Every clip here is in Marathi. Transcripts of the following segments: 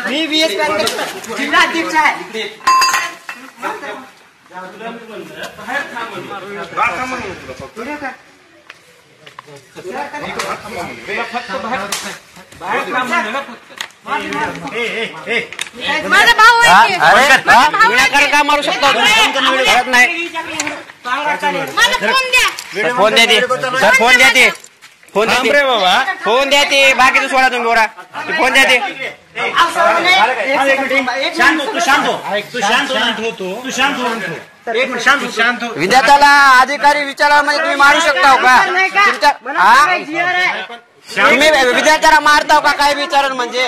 मी VS जिल्हा अध्यक्ष आहे. माझा भाऊ आहे. अरे का मारू शकतो नाही. फोन द्या ते सर. फोन द्या ते. फोन रे बाबा. फोन द्या ते. बाकीचं सोडा तुम्ही बोरा. फोन द्या ते. विद्यार्थ्याला अधिकारी विचारामध्ये तुम्ही मारू शकता का? तुम्ही विद्यार्थ्याला मारताव का काय विचारण म्हणजे?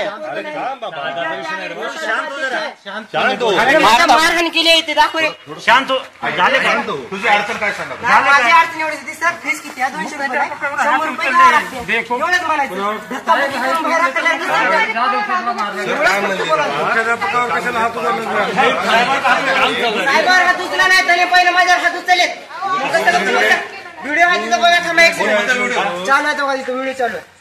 मारहाण केली आहे ते दाखव रे. शांत झाले का? तुझी अडचण काय सांगा? माझी अडचण एवढी होती सर. फीस किती आहे? 200 रुपये. 100 रुपये घ्यावं लागते. एवढंच म्हणायचं. साहेबांवर हात उचला नाही त्याने पहिले माझ्यावर हात उचललेत. व्हिडिओ आहे तिथं बघा. थांबा एक सेकंड. चालू आहे तो व्हिडिओ चालू आहे.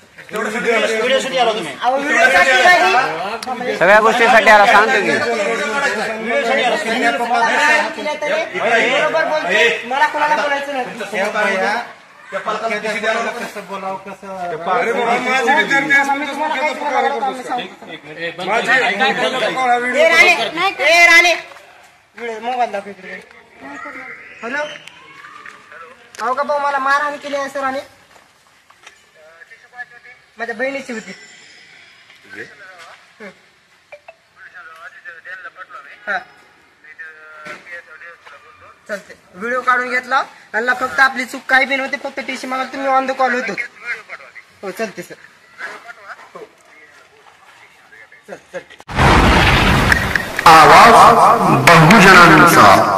सगळ्या गोष्टीसाठी आला सांगतो की बरोबर बोलतोय. मला कोणाला बोलायचं नाही. मोबाईल दाखव इकडे. हॅलो. अहो का भाऊ मला मारहाण केली आहे सर. आणि माझ्या बहिणीची होती. चालते. व्हिडिओ काढून घेतला. त्यांना फक्त आपली चूक काही बी नव्हती. फक्त टीसी मागायला तुम्ही ऑन द कॉल होतो. हो चालते सर. आवाज बहुजनांचा.